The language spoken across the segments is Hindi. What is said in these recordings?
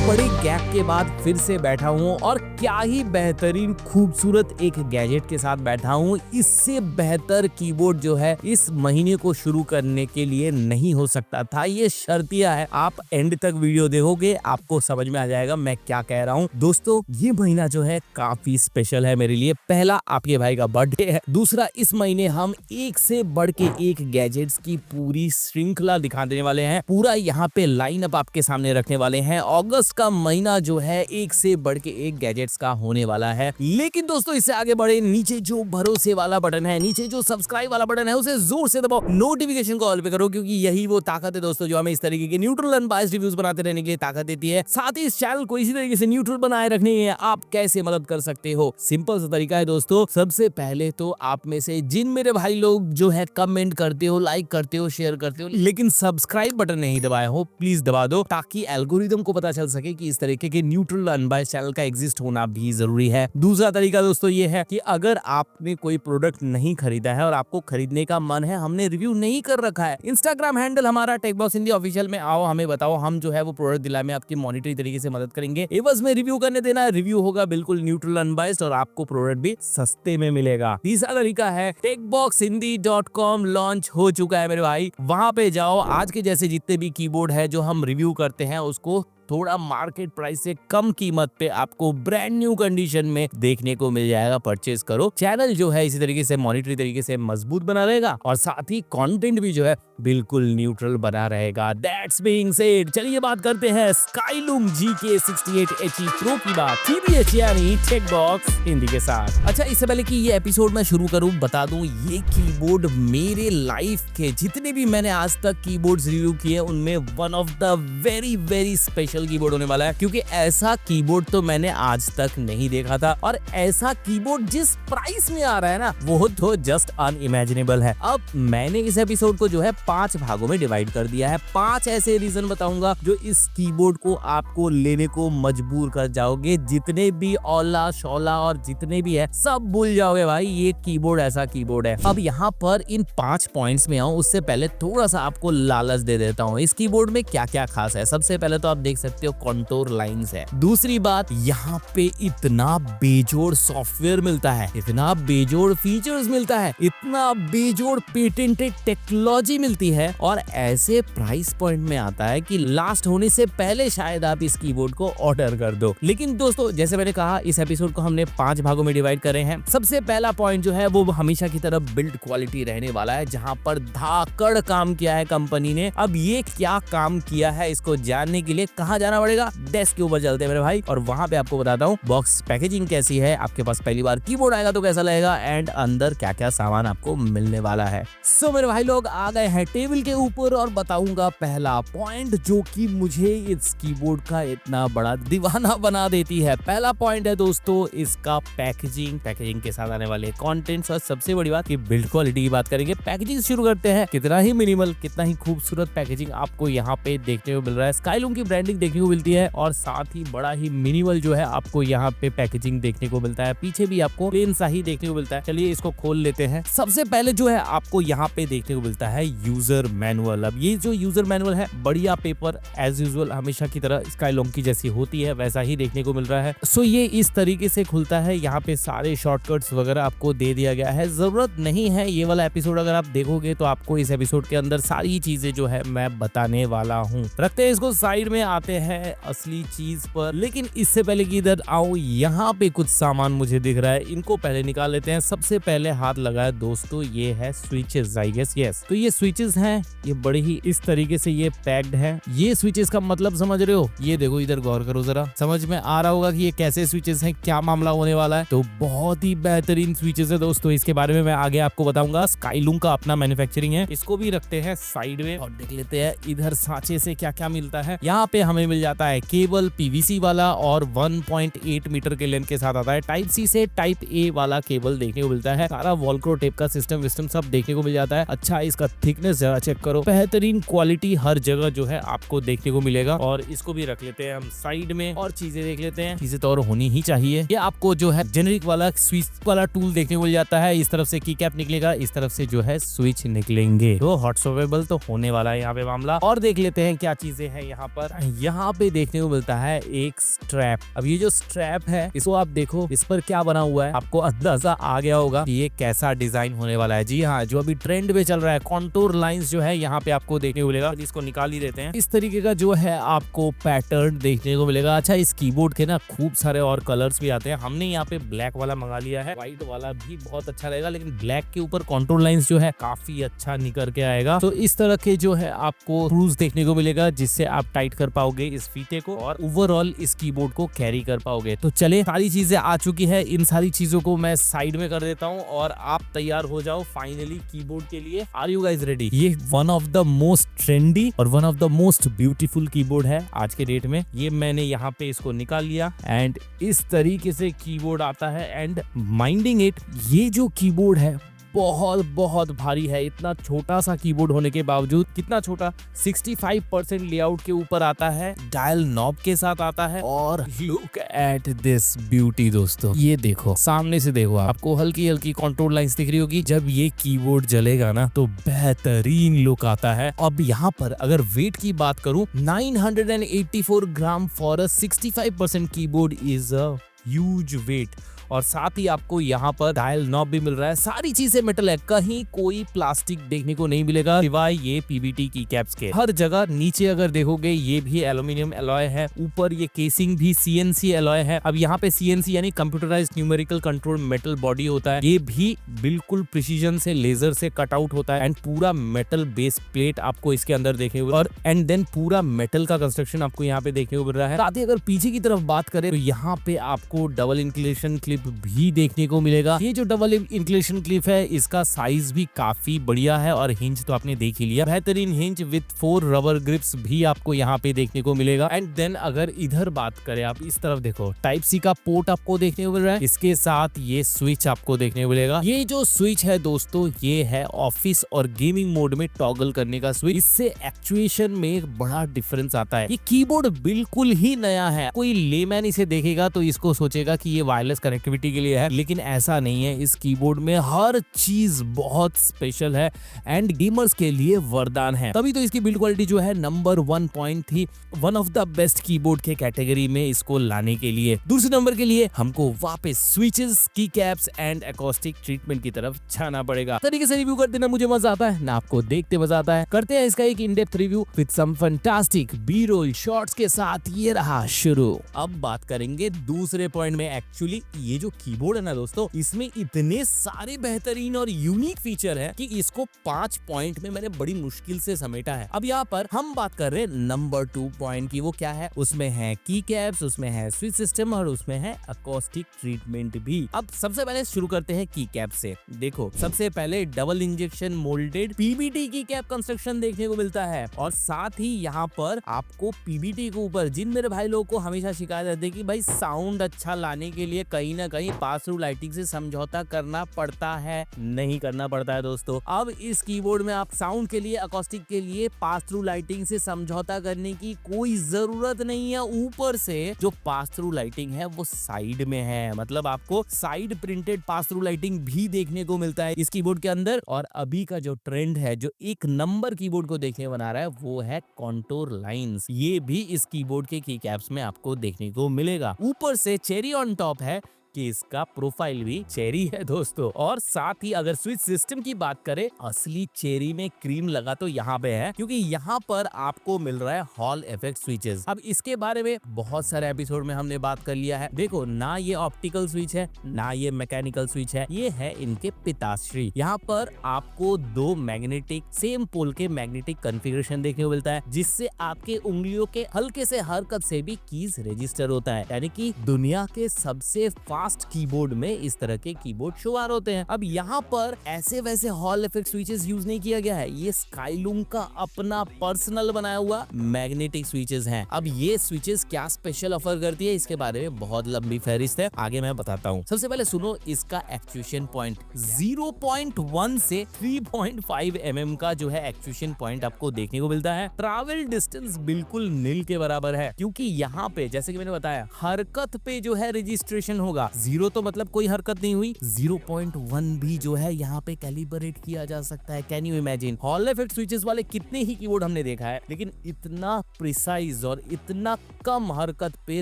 बड़े गैप के बाद फिर से बैठा हूँ और क्या ही बेहतरीन खूबसूरत एक गैजेट के साथ बैठा हूँ। इससे बेहतर कीबोर्ड जो है इस महीने को शुरू करने के लिए नहीं हो सकता था। ये शर्तिया है, आप एंड तक वीडियो देखोगे आपको समझ में आ जाएगा मैं क्या कह रहा हूँ। दोस्तों ये महीना जो है काफी स्पेशल है मेरे लिए। पहला आपके भाई का बर्थडे है, दूसरा इस महीने हम एक से बढ़ के एक गैजेट्स की पूरी श्रृंखला दिखा देने वाले हैं। पूरा यहाँ पे लाइन अप आपके सामने रखने वाले हैं। अगस्त का महीना जो है एक से बढ़ के एक गैजेट्स का होने वाला है। लेकिन दोस्तों इससे आगे बढ़े, नीचे जो भरोसे वाला बटन है, नीचे जो सब्सक्राइब वाला बटन है उसे जोर से दबाओ, नोटिफिकेशन को ऑल पे करो, क्योंकि यही वो ताकत है दोस्तों जो हमें इस तरीके के न्यूट्रल अनबायस्ड रिव्यूज बनाते रहने के लिए ताकत देती है। साथ ही इस चैनल को इसी तरीके से न्यूट्रल बनाए रखने के आप कैसे मदद कर सकते हो, सिंपल सा तरीका है दोस्तों। सबसे पहले तो आप में से जिन मेरे भाई लोग जो है कमेंट करते हो, लाइक करते हो, शेयर करते हो, लेकिन सब्सक्राइब बटन नहीं दबाए हो, प्लीज दबा दो ताकि एल्गोरिदम को पता चल सके कि इस तरीके के न्यूट्रल अनबायस्ड चैनल का एग्जिस्ट होना भी जरूरी है। दूसरा तरीका दोस्तों ये है कि अगर आपने कोई प्रोडक्ट नहीं खरीदा है और आपको खरीदने का मन है, हमने रिव्यू नहीं कर रखा है, इंस्टाग्राम हैंडल हमारा टेकबॉक्स इंडिया ऑफिशियल में आओ, हमें बताओ, हम जो है वो प्रोडक्ट दिलाने में आपकी मॉनिटरी तरीके से मदद करेंगे। एवज में रिव्यू करने देना, रिव्यू होगा बिल्कुल न्यूट्रल अनबायस्ड और आपको प्रोडक्ट भी सस्ते में मिलेगा। तीसरा तरीका है techboxhindy.com लॉन्च हो चुका है मेरे भाई, वहां पे जाओ। आज के जैसे जितने भी कीबोर्ड है जो हम रिव्यू करते हैं उसको थोड़ा मार्केट प्राइस से कम कीमत पे आपको ब्रांड न्यू कंडीशन में देखने को मिल जाएगा। परचेज करो। चैनल जो है इसी तरीके से मॉनिटरी तरीके से मजबूत बना रहेगा और साथ ही कंटेंट भी जो है बिल्कुल न्यूट्रल बना रहेगा। दैट्स बीइंग सेड, चलिए बात करते हैं स्काईलूम GK68HE Pro की बात, TBH यानी टेकबॉक्स हिंदी के साथ। अच्छा, इससे पहले कि ये एपिसोड मैं शुरू करूं बता दूं, ये कीबोर्ड मेरे लाइफ के जितने भी मैंने आज तक कीबोर्ड्स रिव्यू किए उनमें one of the very special keyboard होने वाला है, क्योंकि ऐसा कीबोर्ड तो मैंने आज तक नहीं देखा था और ऐसा कीबोर्ड जिस प्राइस में आ रहा है ना वो तो जस्ट अनइमेजिनेबल है। अब मैंने इस एपिसोड को जो है 5 भागों में डिवाइड कर दिया है। 5 ऐसे रीजन बताऊंगा जो इस कीबोर्ड को आपको लेने को मजबूर कर जाओगे। जितने भी औला शौला और जितने भी है सब भूल जाओगे भाई, ये कीबोर्ड ऐसा कीबोर्ड है। अब यहाँ पर इन 5 पॉइंट्स में आऊं उससे पहले थोड़ा सा आपको लालच दे देता हूँ इस कीबोर्ड में क्या क्या खास है। सबसे पहले तो आप देख सकते हो कॉन्टोर लाइंस है। दूसरी बात, यहाँ पे इतना बेजोड़ सॉफ्टवेयर मिलता है, इतना बेजोड़ फीचर्स मिलता है, इतना बेजोड़ पेटेंटेड टेक्नोलॉजी मिलती है और ऐसे प्राइस पॉइंट में आता है कि लास्ट होने से पहले शायद आप इस कीबोर्ड को ऑर्डर कर दो। लेकिन दोस्तों जैसे मैंने कहा इस एपिसोड को हमने 5 भागों में डिवाइड करे हैं। सबसे पहला पॉइंट जो है वो हमेशा की तरह बिल्ड क्वालिटी रहने वाला है, जहाँ पर धाकड़ काम किया है कंपनी ने। अब ये क्या काम किया है इसको जानने के लिए कहाँ जाना पड़ेगा, डेस्क के ऊपर चलते हैं मेरे भाई और वहां पे आपको बताता हूँ बॉक्स पैकेजिंग कैसी है, आपके पास पहली बार कीबोर्ड आएगा तो कैसा लगेगा एंड अंदर क्या क्या सामान आपको मिलने वाला है। सो मेरे भाई लोग आ गए हैं टेबल के ऊपर और बताऊंगा पहला पॉइंट जो कि मुझे इस कीबोर्ड का इतना बड़ा दीवाना बना देती है। पहला पॉइंट है दोस्तों इसका पैकेजिंग के साथ आने वाले कंटेंट्स और सबसे बड़ी बात की बिल्ड क्वालिटी की बात करेंगे। पैकेजिंग शुरू करते हैं। कितना ही मिनिमल, कितना ही खूबसूरत पैकेजिंग आपको यहाँ पे देखने को मिल रहा है। स्काईलूम की ब्रांडिंग देखने को मिलती है और साथ ही बड़ा ही मिनिमल जो है आपको यहाँ पे पैकेजिंग देखने को मिलता है। पीछे भी आपको प्लेन सा ही देखने को मिलता है। चलिए इसको खोल लेते हैं। सबसे पहले जो है आपको यहाँ पे देखने को मिलता है यूजर मैनुअल। अब ये जो यूजर मैनुअल है बढ़िया पेपर एज यूजुअल हमेशा की तरह स्काईलूम की जैसी होती है वैसा ही देखने को मिल रहा है। सो ये इस तरीके से खुलता है। यहाँ पे सारे शॉर्टकट्स वगैरह आपको दे दिया गया है। जरूरत नहीं है ये वाला एपिसोड अगर आप देखोगे तो आपको इस एपिसोड के अंदर सारी चीजें जो है मैं बताने वाला हूँ। रखते हैं इसको साइड में, आते हैं असली चीज पर। लेकिन इससे पहले कि इधर आऊं, यहाँ पे कुछ सामान मुझे दिख रहा है, इनको पहले निकाल लेते हैं। सबसे पहले हाथ लगा है दोस्तों ये है स्विचेस, आई गेस यस। तो ये स्विचेस हैं, ये बड़े ही इस तरीके से ये पैक्ड है। ये स्विचेस का मतलब समझ रहे हो, ये देखो इधर गौर करो जरा, समझ में आ रहा होगा कि ये कैसे स्विचेस हैं, क्या मामला होने वाला है। तो बहुत ही बेहतरीन स्विचेस है दोस्तों, इसके बारे में मैं आगे आपको बताऊंगा। स्काईलूम का अपना मैन्युफैक्चरिंग है। इसको भी रखते हैं साइड में और देख लेते हैं इधर सांचे से क्या क्या मिलता है। यहाँ पे हमें मिल जाता है केबल PVC वाला और 1.8 मीटर के लेंथ के साथ आता है। टाइप C से टाइप A वाला केबल देखने को मिलता है। सारा वॉल्क्रो टेप का सिस्टम सब देखने को मिल जाता है। अच्छा, इसका थिकनेस जरा चेक करो, बेहतरीन क्वालिटी हर जगह जो है आपको देखने को मिलेगा। और इसको भी रख लेते हैं हम साइड में और चीजें देख लेते हैं। चीजें तो और होनी ही चाहिए। ये आपको जो है जेनेरिक वाला स्विच वाला टूल देखने को मिल जाता है। इस तरफ से की कैप निकलेगा, इस तरफ से जो है स्विच निकलेंगे। तो हॉट स्वैपेबल तो होने वाला है यहाँ पे मामला। और देख लेते हैं क्या चीजें हैं यहाँ पर। यहाँ पे देखने को मिलता है एक स्ट्रैप। अब ये जो स्ट्रैप है इसको आप देखो, इस पर क्या बना हुआ है, आपको अंदाजा आ गया होगा कि ये कैसा डिजाइन होने वाला है। जी हाँ, जो अभी ट्रेंड में चल रहा है कॉन्टूर लाइंस जो है यहाँ पे आपको देखने को मिलेगा। इसको निकाल ही देते हैं। इस तरीके का जो है आपको पैटर्न देखने को मिलेगा। अच्छा, इस कीबोर्ड के ना खूब सारे और कलर्स भी आते हैं। हमने यहाँ पे ब्लैक वाला मंगा लिया है, व्हाइट वाला भी बहुत अच्छा रहेगा, लेकिन ब्लैक के ऊपर कॉन्टूर लाइंस जो है काफी अच्छा निकल के आएगा। तो इस तरह के जो है आपको स्क्रूज देखने को मिलेगा जिससे आप टाइट कर पाओगे इस फीते को और ओवरऑल इस कीबोर्ड को कैरी कर पाओगे। तो चले, सारी चीजें आ चुकी है, इन सारी चीजों को मैं साइड में कर देता हूँ और आप तैयार हो जाओ फाइनली कीबोर्ड के लिए। Are you guys ready? ये one of the most trendy और one of the most beautiful keyboard है आज के डेट में। ये मैंने यहाँ पे इसको निकाल लिया एंड इस तरीके से कीबोर्ड आता है एंड माइंडिंग इट, ये जो कीबोर्ड है बहुत बहुत भारी है। इतना छोटा सा कीबोर्ड होने के बावजूद, कितना छोटा, 65% लेआउट के ऊपर आता है, डायल नॉब के साथ आता है। और लुक एट दिस ब्यूटी दोस्तों, ये देखो, सामने से देखो, आपको हल्की हल्की कंट्रोल लाइंस दिख रही होगी। जब ये कीबोर्ड जलेगा ना तो बेहतरीन लुक आता है। अब यहाँ पर अगर वेट की बात करूं, 984 gram for a 65% keyboard is a huge weight. और साथ ही आपको यहाँ पर डायल नॉब भी मिल रहा है। सारी चीजें मेटल है, कहीं कोई प्लास्टिक देखने को नहीं मिलेगा सिवाय ये पीवीटी की कैप्स के। हर जगह नीचे अगर देखोगे ये भी एल्यूमिनियम एलॉय है, ऊपर ये केसिंग भी सीएनसी एलॉय है। अब यहाँ पे सीएनसी यानी computerised numerical control metal body होता है, ये भी बिल्कुल प्रिसीजन से लेजर से कट आउट होता है एंड पूरा मेटल बेस प्लेट आपको इसके अंदर देखने को, और एंड देन पूरा मेटल का कंस्ट्रक्शन आपको यहाँ पे देखने को मिल रहा है। साथ ही अगर पीछे की तरफ बात करें तो यहाँ पे आपको डबल इंक्लिनेशन क्लिप भी देखने को मिलेगा। ये जो डबल इंक्लिनेशन क्लिप है इसका साइज भी काफी बढ़िया है और हिंज तो आपने देख ही लिया, बेहतरीन हिंज विद 4 रबर ग्रिप्स भी आपको यहाँ पे देखने को मिलेगा। एंड देन अगर इधर बात करें, आप इस तरफ देखो, टाइप सी का पोर्ट आपको देखने को मिल रहा है, इसके साथ ये स्विच आपको देखने को मिलेगा। ये जो स्विच है दोस्तों, ये है ऑफिस और गेमिंग मोड में टॉगल करने का स्विच। इससे एक्चुएशन में एक बड़ा डिफरेंस आता है। ये कीबोर्ड बिल्कुल ही नया है, कोई लेमैन इसे देखेगा तो इसको सोचेगा कि ये वायरलेस कनेक्टिविटी के लिए है, लेकिन ऐसा नहीं है। इस कीबोर्ड में हर चीज बहुत स्पेशल है एंड गेमर्स के लिए वरदान है। तभी तो इसकी बिल्ड क्वालिटी जो है नंबर 1 पॉइंट थी, one of the best keyboard के कैटेगरी में इसको लाने के लिए। दूसरे नंबर के लिए हमको वापस स्विचेस, की कैप्स एंड एकॉस्टिक ट्रीटमेंट की तरफ जाना पड़ेगा। तरीके से रिव्यू करते ना मुझे मजा आता है ना आपको देखते मजा आता है। करते हैं इसका एक in depth review with some fantastic B roll shots के साथ। ये रहा शुरू। अब बात करेंगे दूसरे पॉइंट में। एक्चुअली ये जो कीबोर्ड है ना दोस्तों, इसमें इतने सारे बेहतरीन और यूनिक फीचर है कि इसको 5 पॉइंट में मैंने बड़ी मुश्किल से समेटा है। अब यहाँ पर हम बात कर रहे हैं नंबर 2 पॉइंट की। वो क्या है? उसमें है की कैप्स, उसमें है स्विच सिस्टम और उसमें है अकोस्टिक ट्रीटमेंट भी। अब सबसे पहले शुरू करते हैं की कैप से। देखो, सबसे पहले डबल इंजेक्शन मोल्डेड पीबीटी की कैप कंस्ट्रक्शन देखने को मिलता है और साथ ही यहाँ पर आपको पीबीटी के ऊपर, जिन मेरे भाई लोगों को हमेशा शिकायत रहती है कि भाई साउंड अच्छा लाने के लिए कहीं ना कहीं पास थ्रू लाइटिंग से समझौता करना पड़ता है, नहीं करना पड़ता है दोस्तों। अब इस कीबोर्ड में आप साउंड के लिए, अकोस्टिक के लिए पास थ्रू लाइटिंग से समझौता करने की कोई जरूरत नहीं है। ऊपर से जो पास थ्रू लाइटिंग है वो साइड में है, मतलब आपको side printed pass through lighting भी देखने को मिलता है इस कीबोर्ड के अंदर। और अभी का जो ट्रेंड है, जो एक नंबर कीबोर्ड को देखने बना रहा है, वो है कॉन्टूर लाइंस। ये भी इस कीबोर्ड के की कैप्स में आपको देखने को मिलेगा। ऊपर से चेरी ऑन टॉप है कि इसका प्रोफाइल भी चेरी है दोस्तों। और साथ ही अगर स्विच सिस्टम की बात करें, असली चेरी में क्रीम लगा तो यहाँ पे है, क्योंकि यहाँ पर आपको मिल रहा है हॉल इफेक्ट स्विचेस। अब इसके बारे में बहुत सारे एपिसोड में हमने बात कर लिया है। देखो, ना ये ऑप्टिकल स्विच है ना ये मैकेनिकल स्विच है, ये है इनके पिताश्री। यहाँ पर आपको 2 मैग्नेटिक सेम पोल के मैग्नेटिक कॉन्फ़िगरेशन देखने को मिलता है, जिससे आपके उंगलियों के हल्के से हरकत से भी कीज रजिस्टर होता है, यानी कि दुनिया के सबसे फास्ट कीबोर्ड में इस तरह के कीबोर्ड शुमार होते हैं। अब यहाँ पर ऐसे वैसे हॉल इफेक्ट स्विचेस यूज नहीं किया गया है, ये स्काईलूम का अपना पर्सनल बनाया हुआ मैग्नेटिक स्विचेस हैं। अब ये स्विचेस क्या स्पेशल ऑफर करती है, इसके बारे में बहुत लंबी फहरिस्त है, आगे मैं बताता हूँ। सबसे पहले सुनो इसका एक्चुएशन पॉइंट। 0.1 से 3.5 mm का जो है एक्चुएशन पॉइंट आपको देखने को मिलता है। ट्रैवल डिस्टेंस बिल्कुल नील के बराबर है, क्योंकि यहाँ पे जैसे कि मैंने बताया, हरकत पे जो है रजिस्ट्रेशन होगा। 0 तो मतलब कोई हरकत नहीं हुई, 0.1 भी जो है यहाँ पे कैलिब्रेट किया जा सकता है। Can you imagine? Hall effect switches वाले कितने ही कीबोर्ड हमने देखा है, लेकिन इतना प्रिसाइज और इतना कम हरकत पे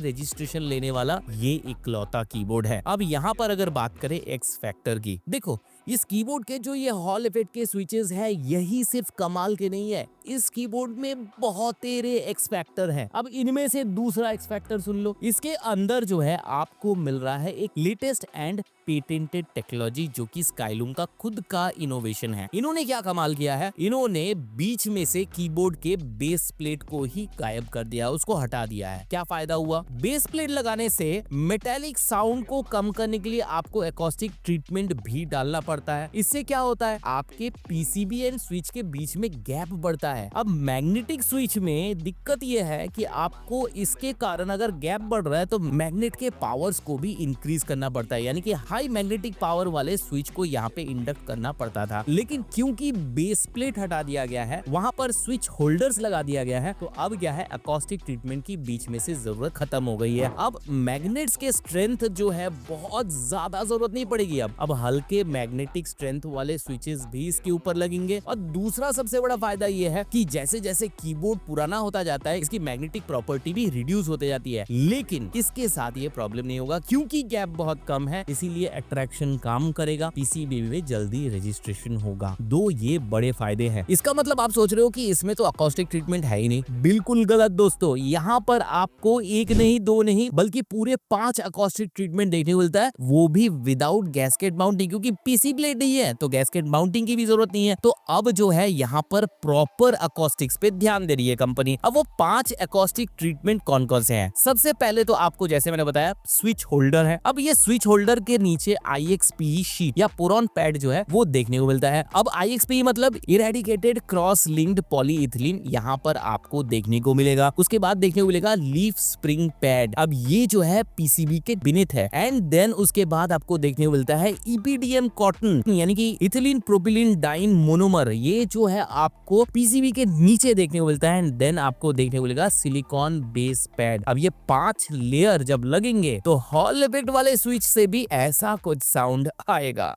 रजिस्ट्रेशन लेने वाला ये इकलौता कीबोर्ड है। अब यहाँ पर अगर बात करें एक्स फैक्टर की, देखो इस कीबोर्ड के जो ये हॉल इफेक्ट के स्विचेस है, यही सिर्फ कमाल के नहीं है, इस कीबोर्ड में बहुत तेरे एक्स फैक्टर है। अब इनमें से दूसरा एक्स फैक्टर सुन लो, इसके अंदर जो है आपको मिल रहा है एक लेटेस्ट एंड पेटेंटेड टेक्नोलॉजी, जो कि स्काईलूम का खुद का इनोवेशन है। इन्होंने क्या कमाल किया है, इन्होंने बीच में से कीबोर्ड के बेस प्लेट को ही गायब कर दिया, उसको हटा दिया है। क्या फायदा हुआ? बेस प्लेट लगाने से मेटेलिक साउंड को कम करने के लिए आपको एकॉस्टिक ट्रीटमेंट भी डालना पड़ता है। इससे क्या होता है, आपके पीसीबी एंड स्विच के बीच में गैप बढ़ता है। अब मैग्नेटिक स्विच में दिक्कत यह है कि आपको इसके कारण अगर गैप बढ़ रहा है तो मैग्नेट के पावर्स को भी इंक्रीज करना पड़ता है, यानी कि हाई मैग्नेटिक पावर वाले स्विच को यहाँ पे इंडक्ट करना पड़ता था। लेकिन क्योंकि बेस प्लेट हटा दिया गया है, वहां पर स्विच होल्डर्स लगा दिया गया है, तो अब क्या है, एकॉस्टिक ट्रीटमेंट की बीच में से जरूरत खत्म हो गई है। अब मैग्नेट्स के स्ट्रेंथ जो है बहुत ज्यादा जरूरत नहीं पड़ेगी। अब हल्के मैग्नेटिक स्ट्रेंथ वाले स्विचेस भी इसके ऊपर लगेंगे। और दूसरा सबसे बड़ा फायदा ये है कि जैसे जैसे कीबोर्ड पुराना होता जाता है, इसकी मैग्नेटिक प्रॉपर्टी भी रिड्यूस होते जाती है। लेकिन इसके साथ ये प्रॉब्लम नहीं होगा, क्योंकि गैप बहुत कम है, इसीलिए अट्रैक्शन काम करेगा, पीसीबी में जल्दी रजिस्ट्रेशन होगा। दो ये बड़े फायदे हैं। इसका मतलब आप सोच रहे हो कि इसमें तो अकॉस्टिक ट्रीटमेंट है ही नहीं, बिल्कुल गलत दोस्तों। यहाँ पर आपको एक नहीं, दो नहीं, बल्कि पूरे 5 अकॉस्टिक ट्रीटमेंट देखने को मिलता है, वो भी विदाउट गैस्केट माउंटिंग, क्योंकि पीसी प्लेट नहीं है तो गैस्केट माउंटिंग की भी जरूरत नहीं है। तो अब जो है यहाँ पर प्रॉपर अकॉस्टिक्स पे ध्यान दे रही है कंपनी। अब वो 5 अकॉस्टिक ट्रीटमेंट कौन कौन से हैं? सबसे पहले तो आपको जैसे मैंने बताया स्विच होल्डर है। अब ये स्विच होल्डर के नीचे IXPE शीट या पुरॉन पैड जो है वो देखने को मिलता है। अब IXPE मतलब इरेडिकेटेड क्रॉस लिंक्ड पॉलीइथिलीन, यहाँ पर आपको देखने को मिलेगा। उसके बाद देखने को मिलेगा लीफ स्प्रिंग पैड, अब ये जो है पीसीबी के बिनेथ है। एंड देन उसके बाद आपको देखने को मिलता है EPDM कॉटन, यानी कि इथिलीन प्रोपिलीन डाइन मोनोमर, ये जो है आपको पीसीबी के नीचे देखने को मिलता है। एंड देन आपको देखने को मिलेगा सिलिकॉन बेस पैड। अब ये 5 लेयर जब लगेंगे तो हॉल इफेक्ट वाले स्विच से भी ऐसा कुछ साउंड आएगा।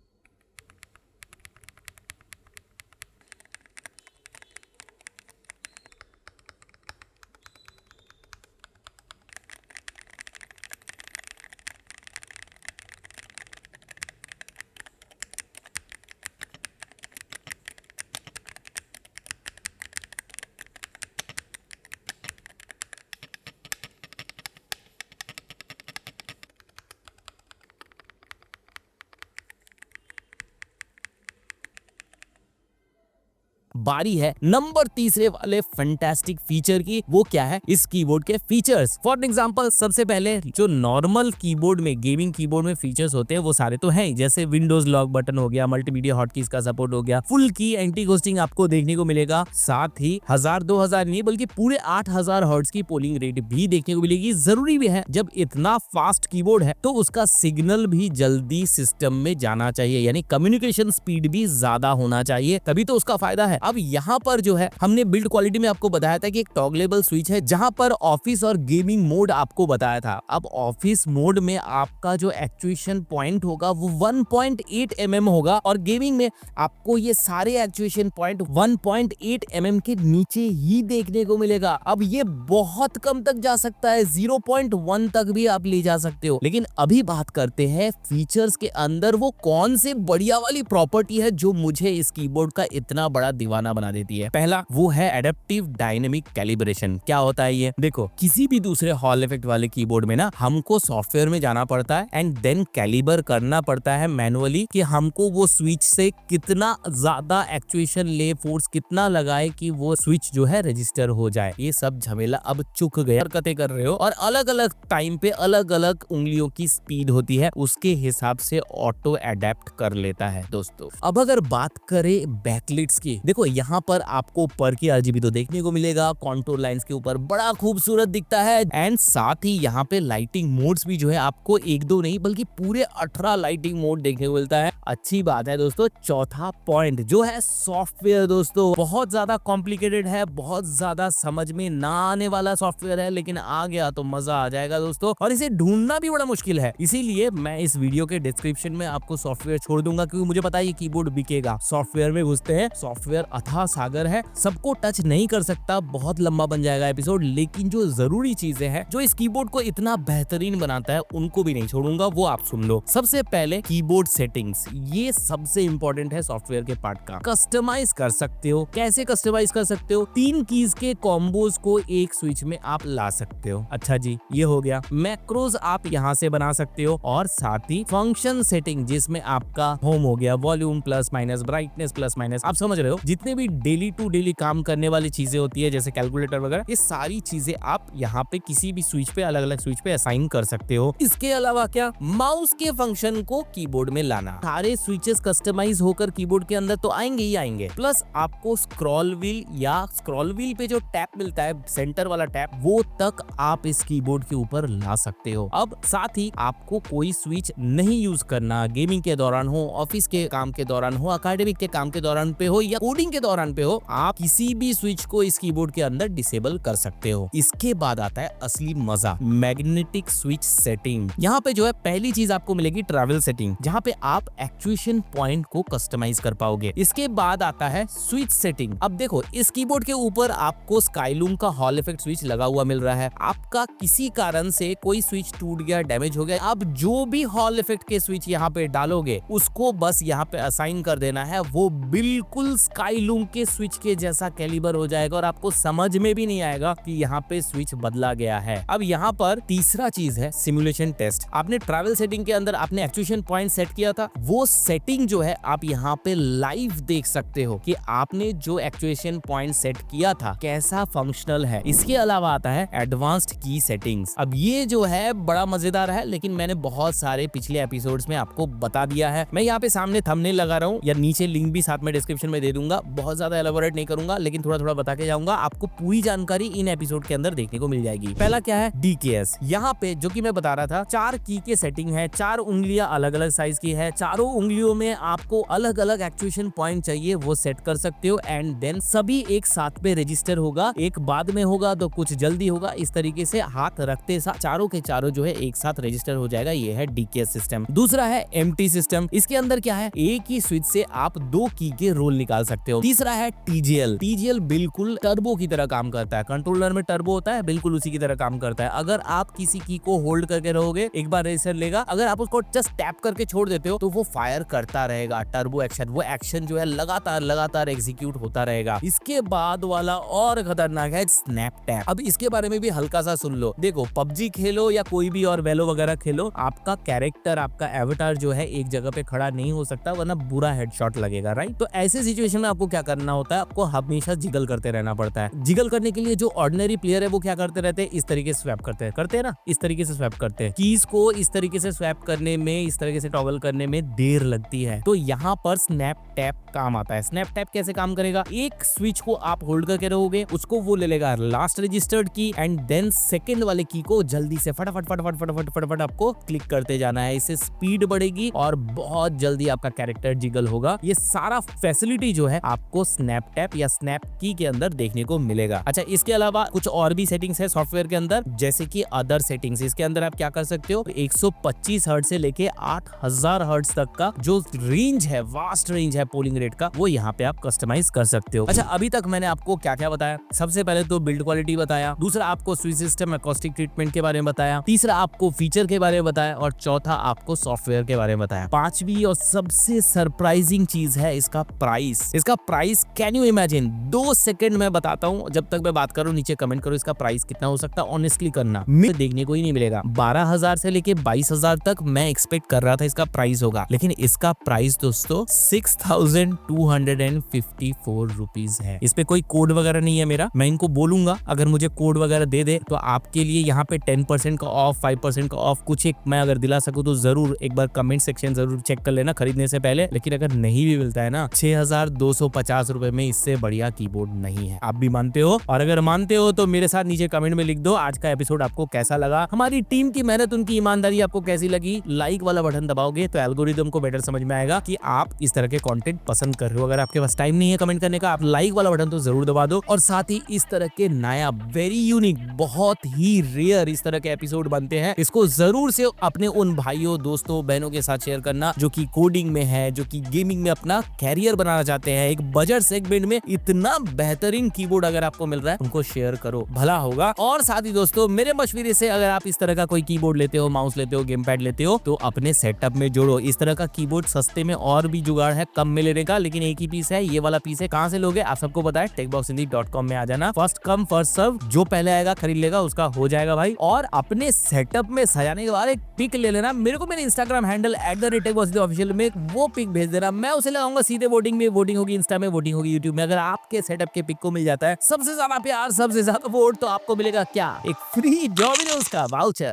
बारी है नंबर तीसरे वाले फैंटास्टिक फीचर की। वो क्या है? इस कीबोर्ड के फीचर्स। फॉर एग्जांपल सबसे पहले जो नॉर्मल कीबोर्ड में, गेमिंग कीबोर्ड में फीचर्स होते हैं वो सारे तो हैं, जैसे विंडोज लॉक बटन हो गया, मल्टीमीडिया हॉटकीज का सपोर्ट हो गया, फुल की एंटी घोस्टिंग आपको देखने को मिलेगा, साथ ही 1000-2000 नहीं बल्कि पूरे 8000 हर्ट्ज की पोलिंग रेट भी देखने को मिलेगी। जरूरी भी है, जब इतना फास्ट कीबोर्ड है तो उसका सिग्नल भी जल्दी सिस्टम में जाना चाहिए, यानी कम्युनिकेशन स्पीड भी ज्यादा होना चाहिए, तभी तो उसका फायदा है। अब यहाँ पर जो है हमने बिल्ड क्वालिटी में आपको बताया था कि एक टॉगलेबल स्विच है, जहां पर ऑफिस और गेमिंग मोड आपको बताया था। अब ऑफिस मोड में आपका जो एक्चुएशन पॉइंट होगा वो 1.8 mm होगा, और गेमिंग में आपको ये सारे एक्चुएशन पॉइंट 1.8 mm के नीचे ही देखने को मिलेगा। अब ये बहुत कम तक जा सकता है, 0.1 तक भी आप ले जा सकते हो। लेकिन अभी बात करते हैं फीचर्स के अंदर वो कौन से बढ़िया वाली प्रॉपर्टी है जो मुझे इस कीबोर्ड का इतना बड़ा दीवाना बना देती है। पहला वो है एडेप्टिव डायनेमिक कैलिब्रेशन। क्या होता है ये? देखो, किसी भी दूसरे हॉल इफेक्ट वाले कीबोर्ड में ना हमको सॉफ्टवेयर में जाना पड़ता है एंड देन कैलिबर करना पड़ता है मैनुअली कि हमको वो स्विच से कितना ज्यादा एक्चुएशन ले, फोर्स कितना लगाए कि वो स्विच जो है रजिस्टर हो जाए। ये सब झमेला अब चुक गया। हरकतें कर रहे हो और अलग अलग टाइम पे अलग अलग उंगलियों की स्पीड होती है, उसके हिसाब से ऑटो एडेप्ट कर लेता है दोस्तों। अब अगर बात करें बैकलिट्स की, देखो यहाँ पर आपको पर की RGB तो देखने को मिलेगा, कॉन्टूर लाइंस के ऊपर बड़ा खूबसूरत दिखता है एंड साथ ही यहाँ पे लाइटिंग मोड्स भी जो है आपको एक दो नहीं बल्कि पूरे 18 लाइटिंग मोड देखने को मिलता है। अच्छी बात है दोस्तों। चौथा पॉइंट जो है सॉफ्टवेयर दोस्तों, बहुत ज्यादा कॉम्प्लिकेटेड है, बहुत ज्यादा समझ में ना आने वाला सॉफ्टवेयर है, लेकिन आ गया तो मजा आ जाएगा दोस्तों, और इसे ढूंढना भी बड़ा मुश्किल है। इसीलिए मैं इस वीडियो के डिस्क्रिप्शन में आपको सॉफ्टवेयर छोड़ दूंगा, क्योंकि मुझे पता है ये कीबोर्ड बिकेगा। सॉफ्टवेयर में घुसते हैं। सॉफ्टवेयर अथाह सागर है, सबको टच नहीं कर सकता, बहुत लंबा बन जाएगा एपिसोड, लेकिन जो जरूरी चीजें हैं जो इस कीबोर्ड को इतना बेहतरीन बनाता है उनको भी नहीं छोड़ूंगा, वो आप सुन लो। सबसे पहले कीबोर्ड सेटिंग्स, ये सबसे इंपॉर्टेंट है सॉफ्टवेयर के पार्ट का। कस्टमाइज कर सकते हो। कैसे कस्टमाइज कर सकते हो? 3 कीज के कॉम्बोज को एक स्विच में आप ला सकते हो। अच्छा जी, ये हो गया। मैक्रोज आप यहाँ से बना सकते हो, और साथ ही फंक्शन सेटिंग जिसमें आपका होम हो गया, volume plus minus, brightness plus minus, आप समझ रहे हो, जितने भी डेली टू डेली काम करने वाली चीजें होती है जैसे कैलकुलेटर वगैरह, ये सारी चीजें आप यहाँ पे किसी भी स्विच पे, अलग अलग स्विच पे असाइन कर सकते हो। इसके अलावा क्या, माउस के फंक्शन को कीबोर्ड में लाना। सारे स्विचेस कस्टमाइज होकर कीबोर्ड के अंदर तो आएंगे ही आएंगे, प्लस आपको स्क्रॉल व्हील या स्क्रॉल व्हील पे जो टैप मिलता है, सेंटर वाला टैप, वो तक आप इस कीबोर्ड के ऊपर ला सकते हो। अब साथ ही आपको कोई स्विच नहीं यूज करना, गेमिंग के दौरान हो, ऑफिस के काम के दौरान हो, एकेडमिक के काम के दौरान पे हो, या कोडिंग के दौरान पे हो, आप किसी भी स्विच को इस कीबोर्ड के अंदर डिसेबल कर सकते हो। इसके बाद आता है असली मजा, मैग्नेटिक स्विच सेटिंग। यहाँ पे जो है पहली चीज आपको मिलेगी ट्रैवल सेटिंग, जहाँ पे आप एक्चुएशन पॉइंट को कस्टमाइज कर पाओगे। इसके बाद आता है स्विच सेटिंग। अब देखो, इस कीबोर्ड के ऊपर आपको स्काईलूम का हॉल इफेक्ट स्विच लगा हुआ मिल रहा है। आपका किसी कारण से कोई स्विच टूट गया, डैमेज हो गया, आप जो भी हॉल इफेक्ट के स्विच यहाँ पे डालोगे उसको बस यहाँ पे असाइन कर देना है, वो बिल्कुल स्काईलूम के स्विच के जैसा कैलिबर हो जाएगा और आपको समझ में भी नहीं आएगा कि यहाँ पे स्विच बदला गया है। अब यहाँ पर तीसरा चीज है सिमुलेशन टेस्ट। आपने ट्रैवल सेटिंग के अंदर आपने एक्चुएशन पॉइंट सेट किया था, वो सेटिंग जो है आप यहाँ पे लाइव देख सकते हो कि आपने जो एक्चुएशन पॉइंट सेट किया था कैसा फंक्शनल है। इसके अलावा आता है एडवांस्ड की सेटिंग्स। अब ये जो है बड़ा मजेदार है, लेकिन मैंने बहुत सारे पिछले एपिसोड्स में आपको बता दिया है। मैं यहाँ पे सामने थंबनेल लगा रहा हूँ, या नीचे लिंक भी साथ में डिस्क्रिप्शन में दे दूंगा। बहुत ज्यादा एलाबोरेट नहीं करूंगा, लेकिन थोड़ा थोड़ा बता के जाऊंगा। आपको पूरी जानकारी इन एपिसोड के अंदर देखने को मिल जाएगी। पहला क्या है, DKS। यहाँ पे जो कि मैं बता रहा था, 4 की के सेटिंग है, 4 उंगलियां अलग अलग साइज की है, चारों उंगलियों में आपको अलग अलग एक्चुएशन पॉइंट चाहिए, वो सेट कर सकते हो। एंड देन सभी एक साथ पे रजिस्टर होगा, एक बाद में होगा तो कुछ जल्दी होगा। इस तरीके से हाथ रखते साथ चारों के चारों जो है एक साथ रजिस्टर हो जाएगा। ये है DKS सिस्टम। दूसरा है MT सिस्टम। इसके अंदर क्या है, एक ही स्विच से आप 2 की के रोल निकाल सकते हो। तीसरा है TGL। TGL बिल्कुल टर्बो की तरह काम करता है। कंट्रोलर में टर्बो होता है, बिल्कुल उसी की तरह काम करता है। अगर आप किसी की को होल्ड करके रहोगे, एक बार रजिस्टर लेगा, अगर आप उसको जस्ट टैप करके छोड़ देते हो तो वो फायर करता रहेगा, टर्बो एक्शन। वो एक्शन जो है लगातार लगातार एग्जीक्यूट होता रहेगा। इसके बाद वाला और खतरनाक है स्नैप टैप। अब इसके बारे में भी हल्का सा सुन लो। देखो, PUBG खेलो या कोई भी और वेलो वगैरह खेलो, आपका कैरेक्टर, आपका एवेटार जो है एक जगह पे खड़ा नहीं हो सकता, वरना बुरा हेडशॉट लगेगा, राइट? तो ऐसे सिचुएशन में आपको क्या करना होता है, आपको हमेशा जिगल करते रहना पड़ता है। जिगल करने के लिए जो ऑर्डिनरी प्लेयर है वो क्या करते रहते हैं, इस तरीके से स्वैप करते हैं ना, इस तरीके से स्वैप करते हैं। कीज को इस तरीके से स्वैप करने में, इस तरीके से टॉगल करने में देर लगती है। तो यहाँ पर स्नैप टैप काम आता है। स्नैप टैप कैसे काम करेगा, एक स्विच को आप होल्ड करके रहोगे, उसको वो ले लेगा लास्ट रजिस्टर्ड की, एंड देन सेकंड वाले की को जल्दी से फटाफट फटाफट फटाफट फटाफट आपको क्लिक करते जाना है। इससे स्पीड बढ़ेगी और बहुत जल्दी आपका कैरेक्टर जिगल होगा। ये सारा फैसिलिटी जो है आपको स्नैप टैप या स्नैप की के अंदर देखने को मिलेगा। अच्छा, इसके अलावा कुछ और भी सेटिंग्स है सॉफ्टवेयर के अंदर, जैसे कि अदर सेटिंग्स। इसके अंदर आप क्या कर सकते हो, 125 हर्ट्ज से लेके 8000 हर्ट्ज तक का जो रेंज है, वास्ट रेंज है पोलिंग रेट का, वो यहाँ पे आप कस्टमाइज कर सकते हो। अच्छा, अभी तक मैंने आपको क्या क्या बताया? सबसे पहले तो बिल्ड क्वालिटी बताया, दूसरा आपको स्विच सिस्टम एकॉस्टिक ट्रीटमेंट के बारे में बताया, तीसरा आपको फीचर के बारे में बताया, और चौथा आपको सॉफ्टवेयर के बारे में बताया। पांचवी और सबसे सरप्राइजिंग चीज है इसका प्राइस। इसका price can you imagine? 2 second में बताता हूँ, जब तक मैं बात करूँ नीचे कमेंट करो इसका प्राइस कितना हो सकता है। ऑनेस्टली करना, देखने को ही नहीं मिलेगा। 12,000 से लेके 22,000 तक मैं एक्सपेक्ट कर रहा था इसका प्राइस होगा, लेकिन इसका प्राइस दोस्तों 6,254 रुपीज है। इस पे कोई कोड वगैरह नहीं है मेरा, मैं इनको बोलूंगा अगर मुझे कोड वगैरह दे दे तो आपके लिए यहाँ पे 10% का ऑफ, 5% का ऑफ, कुछ एक मैं अगर दिला सकूं तो जरूर एक बार कमेंट सेक्शन जरूर चेक कर लेना खरीदने से पहले। लेकिन अगर नहीं भी मिलता है ना, 6,200 ₹50 में इससे बढ़िया कीबोर्ड नहीं है। आप भी मानते हो? और अगर मानते हो तो मेरे साथ नीचे कमेंट में लिख दो आज का एपिसोड आपको कैसा लगा, हमारी टीम की मेहनत, उनकी ईमानदारी आपको कैसी लगी। लाइक वाला बटन दबाओगे तो एल्गोरिदम को बेटर समझ में आएगा कि आप इस तरह के कंटेंट पसंद कर रहे हो। अगर आपके पास टाइम नहीं है कमेंट करने का, आप लाइक वाला बटन तो जरूर दबा दो। और साथ ही इस तरह के नया, वेरी यूनिक, बहुत ही रेयर इस तरह के एपिसोड बनते हैं, इसको जरूर से अपने उन भाइयों, दोस्तों, बहनों के साथ शेयर करना जो कि कोडिंग में है, जो कि गेमिंग में अपना कैरियर बनाना चाहते हैं। एक बजट सेगमेंट में इतना बेहतरीन कीबोर्ड अगर आपको मिल रहा है, उनको शेयर करो, भला होगा। और साथ ही दोस्तों, मेरे मशवरे से अगर आप इस तरह का कोई कीबोर्ड लेते हो, माउस लेते हो, गेम पैड लेते हो, तो अपने सेटअप में जोड़ो। इस तरह का कीबोर्ड सस्ते में और भी जुगाड़ है कम में लेने का, लेकिन एक ही पीस है, ये वाला पीस है। कहां से लोगे आप सबको पता है, techboxhindy.com में आ जाना। फर्स्ट कम फर्स्ट सर्व, जो पहले आएगा खरीद लेगा, उसका हो जाएगा भाई। और अपने सेटअप में सजाने के बाद एक पिक ले लेना, मेरे को मेरे इंस्टाग्राम हैंडल @techboxhindy में वो पिक भेज देना, मैं उसे लगाऊंगा सीधे वोटिंग में। वोटिंग होगी इंस्टा में, वोटिंग होगी यूट्यूब में। अगर आपके सेटअप के पिक को मिल जाता है सबसे ज्यादा प्यार, सबसे ज्यादा वोट, तो आपको मिलेगा क्या? एक फ्री डोमिनोज का वाउचर।